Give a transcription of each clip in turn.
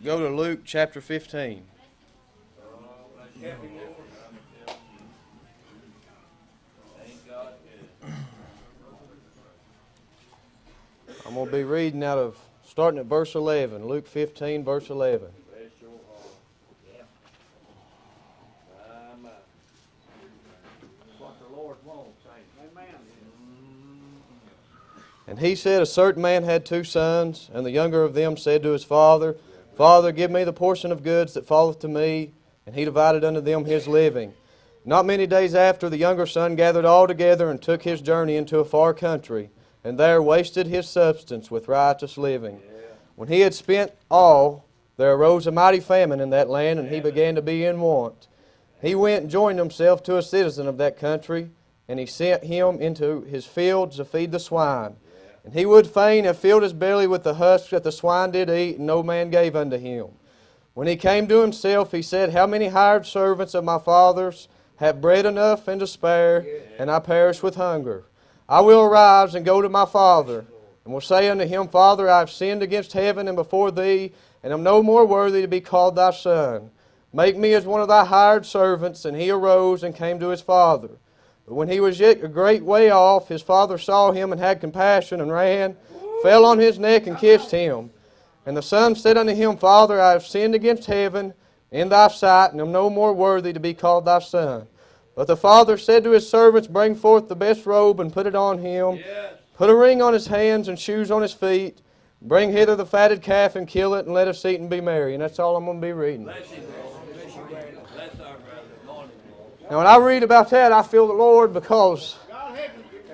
go to Luke chapter 15. I'm going to be reading starting at verse 11, Luke 15, verse 11. And he said, a certain man had 2 sons, and the younger of them said to his father, Father, give me the portion of goods that falleth to me. And he divided unto them his living. Not many days after, the younger son gathered all together and took his journey into a far country, and there wasted his substance with riotous living. When he had spent all, there arose a mighty famine in that land, and he began to be in want. He went and joined himself to a citizen of that country, and he sent him into his fields to feed the swine. And he would fain have filled his belly with the husks that the swine did eat, and no man gave unto him. When he came to himself, he said, How many hired servants of my father's have bread enough and to spare, and I perish with hunger? I will arise and go to my father, and will say unto him, Father, I have sinned against heaven and before thee, and am no more worthy to be called thy son. Make me as one of thy hired servants. And he arose and came to his father. But when he was yet a great way off, his father saw him and had compassion, and ran, fell on his neck, and kissed him. And the son said unto him, Father, I have sinned against heaven in thy sight, and am no more worthy to be called thy son. But the father said to his servants, Bring forth the best robe, and put it on him. Put a ring on his hands, and shoes on his feet. Bring hither the fatted calf, and kill it, and let us eat and be merry. And that's all I'm going to be reading. Now, when I read about that, I feel the Lord, because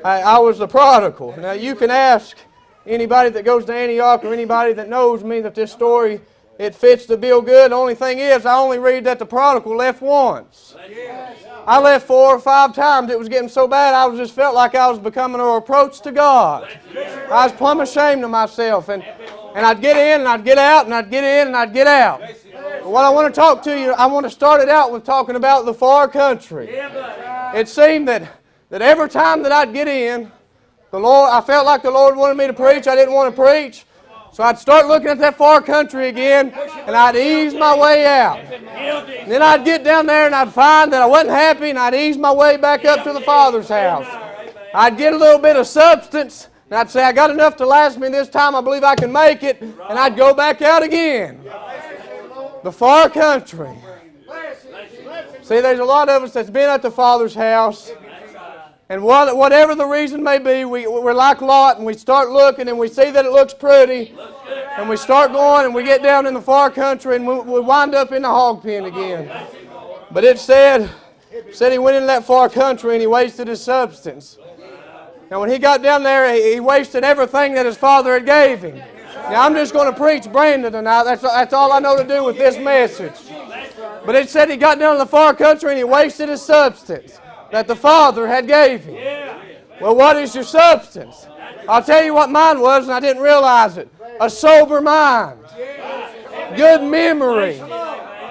I was the prodigal. Now, you can ask anybody that goes to Antioch or anybody that knows me that this story, it fits the bill good. The only thing is, I only read that the prodigal left once. I left 4 or 5 times. It was getting so bad, I just felt like I was becoming a reproach to God. I was plumb ashamed of myself. And I'd get in, and I'd get out, and I'd get in, and I'd get out. What I want to talk to you, I want to start it out with talking about the far country. It seemed that every time that I'd get in, I felt like the Lord wanted me to preach. I didn't want to preach. So I'd start looking at that far country again, and I'd ease my way out. And then I'd get down there, and I'd find that I wasn't happy, and I'd ease my way back up to the Father's house. I'd get a little bit of substance, and I'd say, I got enough to last me this time. I believe I can make it. And I'd go back out again. The far country. See, there's a lot of us that's been at the Father's house, and whatever the reason may be, we're like Lot, and we start looking, and we see that it looks pretty, and we start going, and we get down in the far country, and we wind up in the hog pen again. But it said he went into that far country, and he wasted his substance. Now, when he got down there, he wasted everything that his father had gave him. Now, I'm just going to preach Brandon tonight. That's all I know to do with this message. But it said he got down to the far country and he wasted his substance that the Father had gave him. Well, what is your substance? I'll tell you what mine was, and I didn't realize it. A sober mind, good memory,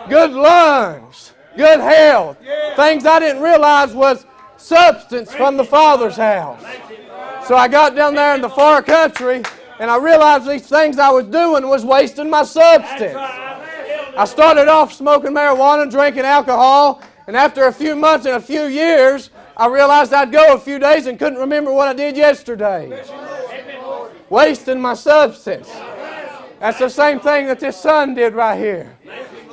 good lungs, good health. Things I didn't realize was substance from the Father's house. So I got down there in the far country, and I realized these things I was doing was wasting my substance. I started off smoking marijuana, drinking alcohol, and after a few months and a few years, I realized I'd go a few days and couldn't remember what I did yesterday. Wasting my substance. That's the same thing that this son did right here.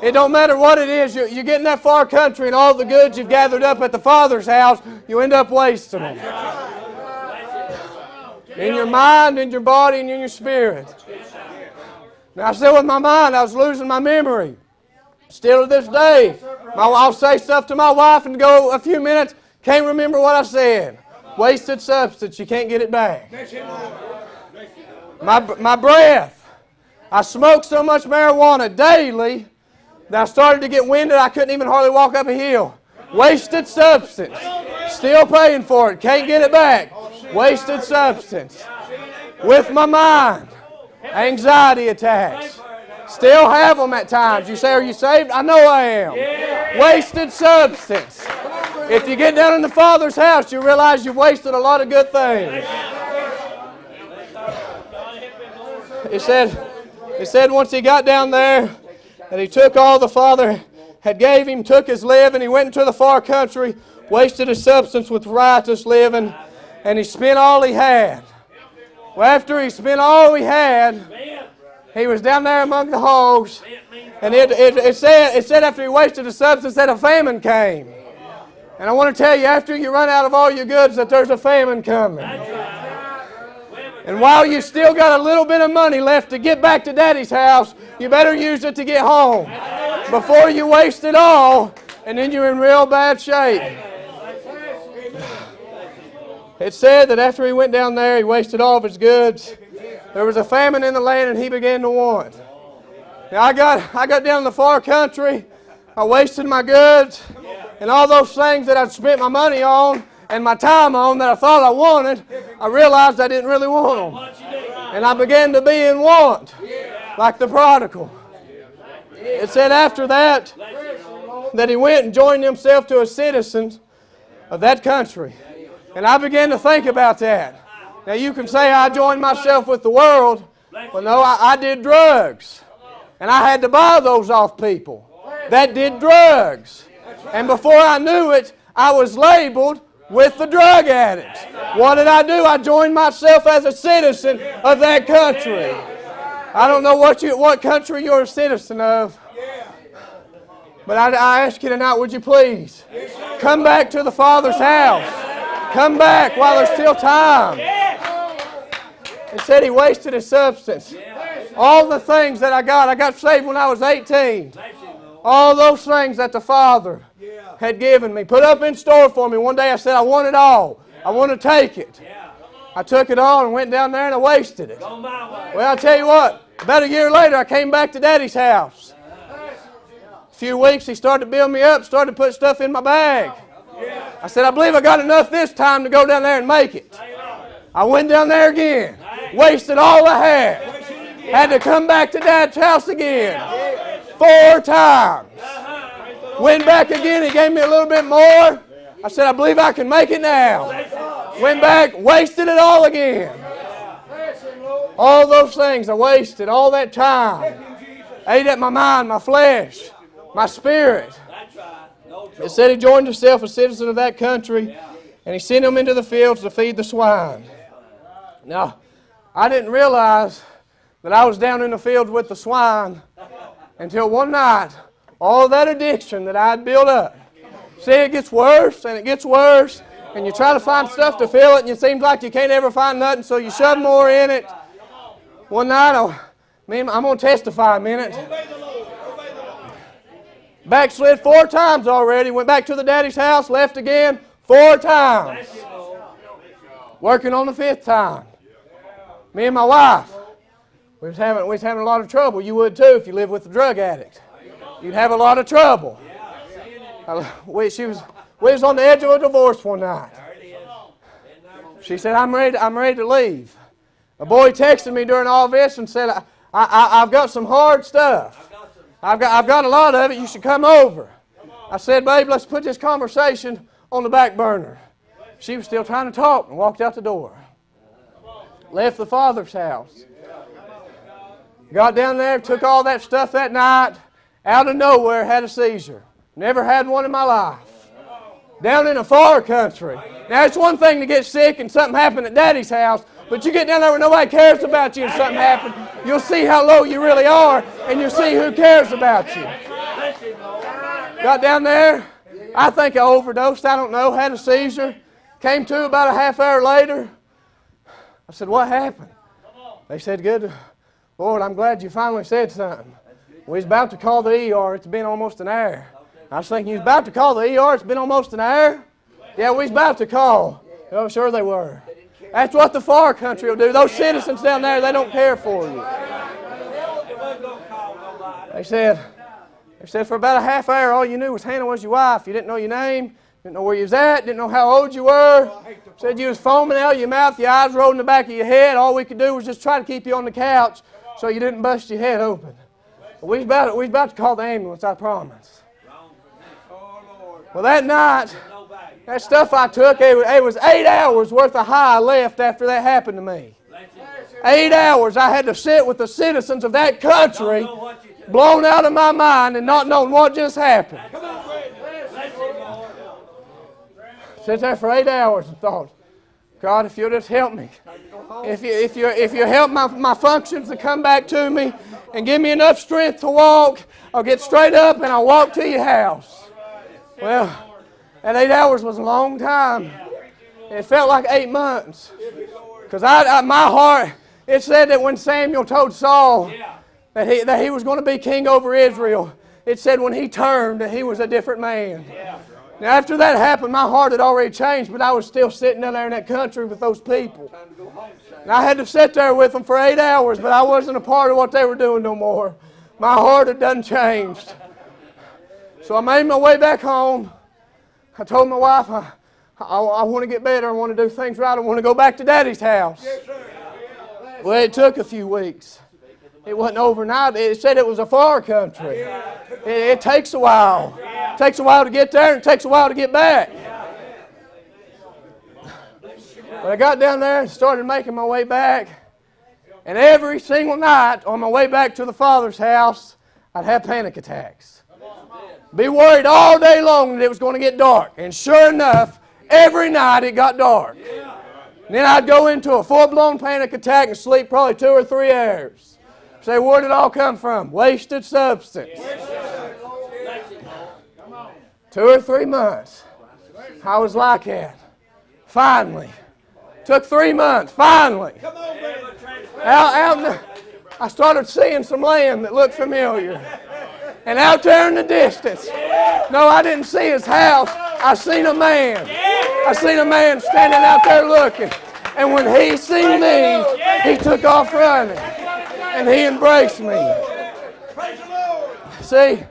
It don't matter what it is, you get in that far country and all the goods you've gathered up at the Father's house, you end up wasting them. In your mind, in your body, and in your spirit. Now, still with my mind, I was losing my memory. Still to this day, I'll say stuff to my wife and go a few minutes, can't remember what I said. Wasted substance, you can't get it back. My breath. I smoked so much marijuana daily that I started to get winded, I couldn't even hardly walk up a hill. Wasted substance. Still paying for it, can't get it back. Wasted substance. With my mind, anxiety attacks. Still have them at times. You say, are you saved? I know I am. Wasted substance. If you get down in the Father's house, you realize you've wasted a lot of good things. It said once he got down there, that he took all the Father had gave him, took his living, he went into the far country, wasted his substance with riotous living, and he spent all he had. Well, after he spent all he had, he was down there among the hogs, and it said after he wasted his substance that a famine came. And I want to tell you, after you run out of all your goods, that there's a famine coming. And while you still got a little bit of money left to get back to Daddy's house, you better use it to get home before you waste it all, and then you're in real bad shape. It said that after he went down there, he wasted all of his goods. There was a famine in the land, and he began to want. Now I got down in the far country. I wasted my goods, and all those things that I'd spent my money on and my time on that I thought I wanted, I realized I didn't really want them. And I began to be in want, like the prodigal. It said after that he went and joined himself to a citizen of that country. And I began to think about that. Now you can say I joined myself with the world. Well, no, I did drugs. And I had to buy those off people that did drugs. And before I knew it, I was labeled with the drug addicts. What did I do? I joined myself as a citizen of that country. I don't know what country you're a citizen of. But I ask you tonight, would you please come back to the Father's house. Come back while there's still time. He said he wasted his substance. All the things that I got saved when I was 18. All those things that the Father had given me, put up in store for me. One day I said, I want it all. I want to take it. I took it all and went down there and I wasted it. Well, I'll tell you what, about a year later I came back to Daddy's house. A few weeks he started to build me up, started to put stuff in my bag. I said, I believe I got enough this time to go down there and make it. I went down there again, wasted all I had. Had to come back to Dad's house again 4 times. Went back again, he gave me a little bit more. I said, I believe I can make it now. Went back, wasted it all again. All those things I wasted, all that time. Ate at my mind, my flesh, my spirit. It said he joined himself a citizen of that country, and he sent him into the fields to feed the swine. Now, I didn't realize that I was down in the fields with the swine until one night, all that addiction that I had built up. See, it gets worse, and it gets worse, and you try to find stuff to fill it, and it seems like you can't ever find nothing, so you shove more in it. One night, I'm going to testify a minute. Backslid 4 times already. Went back to the Daddy's house, left again 4 times. Working on the 5th time. Me and my wife, we was having a lot of trouble. You would too if you lived with a drug addict. You'd have a lot of trouble. We was on the edge of a divorce one night. She said, I'm ready to leave. A boy texted me during all this and said, I've got some hard stuff. I've got a lot of it. You should come over. I said, babe, let's put this conversation on the back burner. She was still trying to talk and walked out the door. Left the Father's house. Got down there, took all that stuff that night. Out of nowhere, had a seizure. Never had one in my life. Down in a far country. Now, it's one thing to get sick and something happened at Daddy's house, but you get down there where nobody cares about you and something happened, you'll see how low you really are, and you'll see who cares about you. Got down there, I think I overdosed, I don't know, had a seizure. Came to about a half hour later. I said, what happened? They said, good Lord, I'm glad you finally said something. We was about to call the ER, it's been almost an hour. I was thinking, you was about to call the ER, it's been almost an hour? Yeah, we was about to call. Oh, sure they were. That's what the far country will do. Those citizens down there, they don't care for you. They said for about a half hour, all you knew was Hannah was your wife. You didn't know your name, didn't know where you was at, didn't know how old you were. Said you was foaming out of your mouth, your eyes rolled in the back of your head. All we could do was just try to keep you on the couch so you didn't bust your head open. We was about to call the ambulance, I promise. Well, that night, that stuff I took, it was 8 hours worth of high left after that happened to me. 8 hours I had to sit with the citizens of that country blown out of my mind and not knowing what just happened. Sit there for 8 hours and thought, God, if you'll just help me. If you help my functions to come back to me and give me enough strength to walk, I'll get straight up and I'll walk to your house. Well, that 8 hours was a long time. It felt like 8 months. Because my heart, it said that when Samuel told Saul that he was going to be king over Israel, it said when he turned that he was a different man. Now after that happened, my heart had already changed, but I was still sitting down there in that country with those people. And I had to sit there with them for 8 hours, but I wasn't a part of what they were doing no more. My heart had done changed. So I made my way back home. I told my wife, I want to get better. I want to do things right. I want to go back to Daddy's house. Well, it took a few weeks. It wasn't overnight. It said it was a far country. It takes a while. It takes a while to get there and it takes a while to get back. But I got down there and started making my way back. And every single night on my way back to the Father's house, I'd have panic attacks. Be worried all day long that it was going to get dark. And sure enough, every night it got dark. And then I'd go into a full-blown panic attack and sleep probably 2 or 3 hours. Say, where did it all come from? Wasted substance. 2 or 3 months. I was like that. Finally. Took 3 months. Finally. I started seeing some land that looked familiar. And out there in the distance, no, I didn't see his house. I seen a man. I seen a man standing out there looking. And when he seen me, he took off running. And he embraced me. See,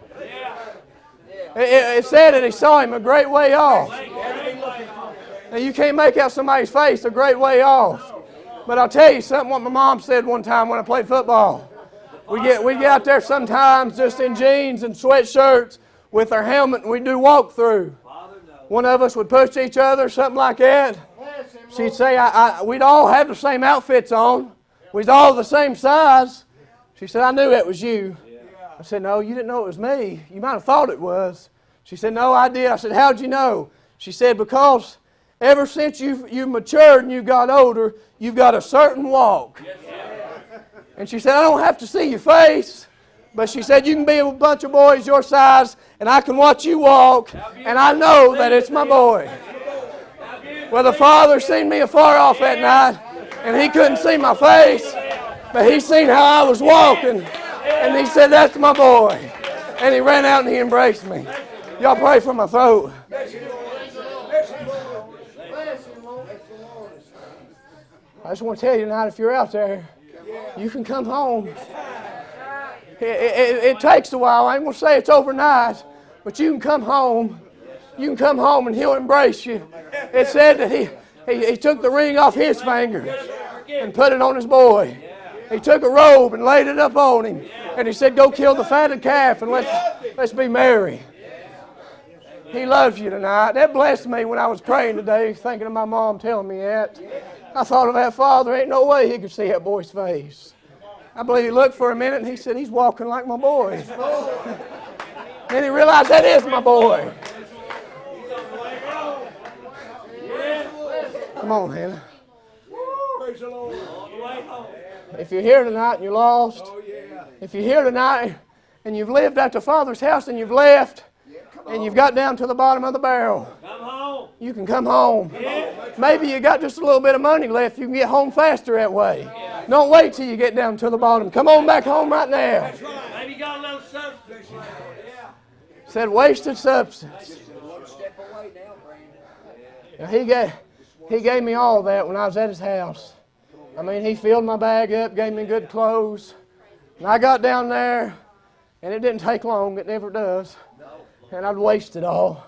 it said that he saw him a great way off. Now you can't make out somebody's face a great way off. But I'll tell you something what my mom said one time when I played football. We get out there sometimes just in jeans and sweatshirts with our helmet and we do walk through. One of us would push each other, something like that. She'd say, we'd all have the same outfits on. We'd all the same size. She said, I knew it was you. I said, no, you didn't know it was me. You might have thought it was. She said, no, I did. I said, how'd you know? She said, because ever since you matured and you got older, you've got a certain walk. And she said, I don't have to see your face. But she said, you can be a bunch of boys your size, and I can watch you walk, and I know that it's my boy. Well, the father seen me afar off that night, and he couldn't see my face, but he seen how I was walking, and he said, that's my boy. And he ran out and he embraced me. Y'all pray for my throat. I just want to tell you tonight, if you're out there, you can come home. It takes a while. I ain't going to say it's overnight, but you can come home. You can come home and he'll embrace you. It said that he took the ring off his finger and put it on his boy. He took a robe and laid it up on him. And he said, go kill the fatted calf and let's be merry. He loves you tonight. That blessed me when I was praying today, thinking of my mom telling me that. I thought of that father. Ain't no way he could see that boy's face. I believe he looked for a minute and he said, he's walking like my boy. Then he realized that is my boy. Come on, Hannah. If you're here tonight and you're lost, if you're here tonight and you've lived at the Father's house and you've left and you've got down to the bottom of the barrel, you can come home. Maybe you got just a little bit of money left. You can get home faster that way. Don't wait till you get down to the bottom. Come on back home right now. Maybe you got a little substance. Said wasted substance. Now, he gave me all that when I was at his house. I mean, he filled my bag up, gave me good clothes. And I got down there, and it didn't take long. It never does. And I'd waste it all.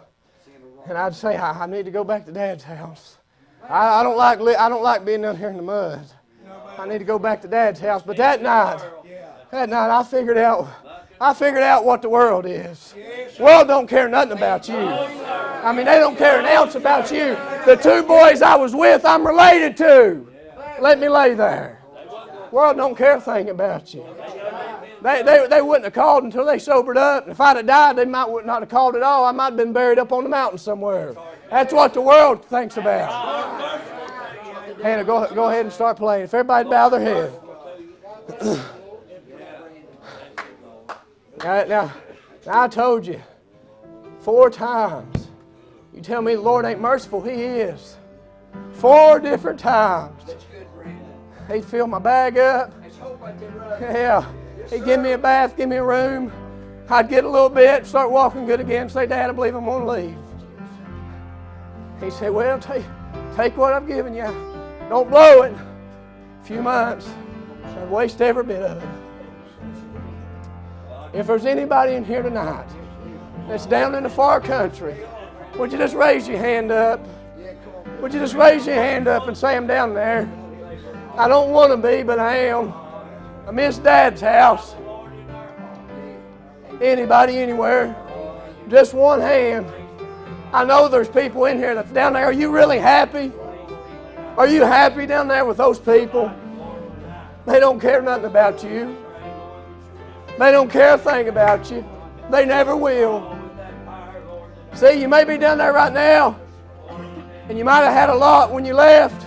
And I'd say, I need to go back to Dad's house. I don't like being down here in the mud. I need to go back to Dad's house. But that night I figured out what the world is. The world don't care nothing about you. I mean, they don't care an ounce about you. The 2 boys I was with, I'm related to. Let me lay there. The world don't care a thing about you. They wouldn't have called until they sobered up. If I'd have died, they might not have called at all. I might have been buried up on the mountain somewhere. That's what the world thinks about. Hannah, go ahead and start playing. If everybody bow their head. Now, I told you 4 times. You tell me the Lord ain't merciful. He is. 4 different times. He'd fill my bag up. Yeah. He'd give me a bath, give me a room. I'd get a little bit, start walking good again, say, Dad, I believe I'm going to leave. He said, well, take what I've given you. Don't blow it. A few months. I'd waste every bit of it. If there's anybody in here tonight that's down in the far country, would you just raise your hand up? Would you just raise your hand up and say, I'm down there? I don't want to be, but I am. I miss Dad's house. Anybody, anywhere? Just one hand. I know there's people in here that's down there. Are you really happy? Are you happy down there with those people? They don't care nothing about you. They don't care a thing about you. They never will. See, you may be down there right now, and you might have had a lot when you left,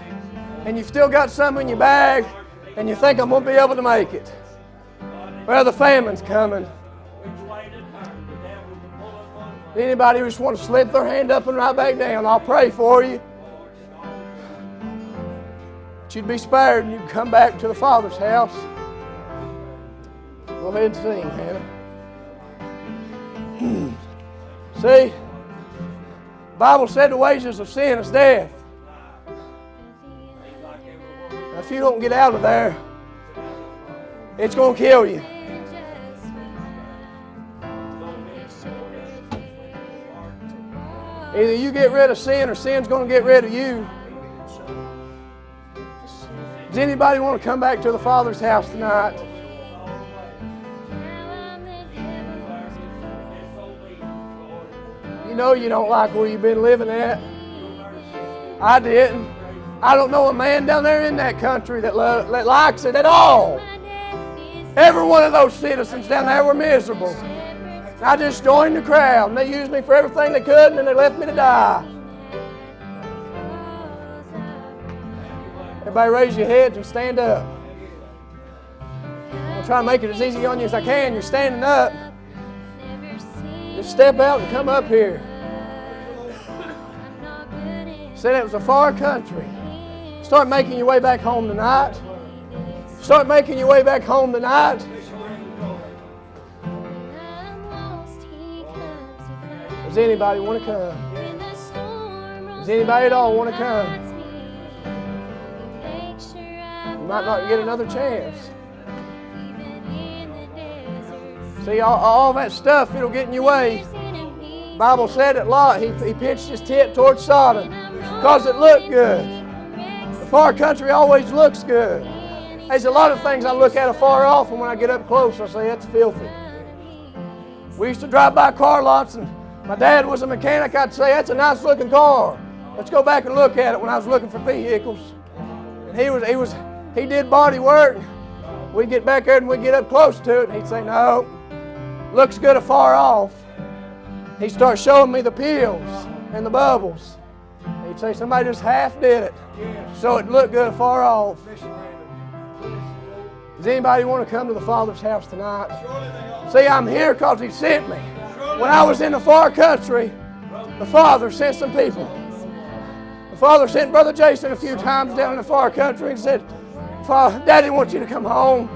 and you've still got some in your bag, and you think, I'm going to be able to make it. Well, the famine's coming. Anybody who just want to slip their hand up and right back down, I'll pray for you. But you'd be spared and you'd come back to the Father's house. Go ahead and sing, Hannah. See, the Bible said the wages of sin is death. Now, if you don't get out of there, it's going to kill you. Either you get rid of sin or sin's going to get rid of you. Does anybody want to come back to the Father's house tonight? You know you don't like where you've been living at. I didn't. I don't know a man down there in that country that likes it at all. Every one of those citizens down there were miserable. I just joined the crowd, and they used me for everything they could, and then they left me to die. Everybody raise your heads and stand up. I'm trying to make it as easy on you as I can. You're standing up. Just step out and come up here. Said it was a far country. Start making your way back home tonight. Start making your way back home tonight. Does anybody want to come? Does anybody at all want to come? You might not get another chance. See, all that stuff, it'll get in your way. The Bible said that Lot, he pitched his tent towards Sodom because it looked good. The far country always looks good. There's a lot of things I look at afar off, and when I get up close, I say, that's filthy. We used to drive by car lots, and my dad was a mechanic. I'd say, that's a nice looking car. Let's go back and look at it when I was looking for vehicles. And he did body work. We'd get back there and we'd get up close to it, and he'd say, no, looks good afar off. He'd start showing me the peels and the bubbles. He'd say, somebody just half did it, so it looked good afar off. Does anybody want to come to the Father's house tonight? See, I'm here because He sent me. When I was in the far country, the Father sent some people. The Father sent Brother Jason a few times down in the far country and said, Daddy wants you to come home.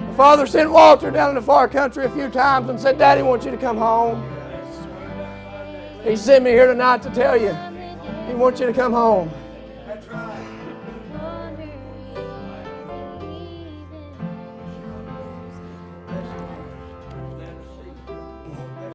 The Father sent Walter down in the far country a few times and said, Daddy wants you to come home. He sent me here tonight to tell you He wants you to come home.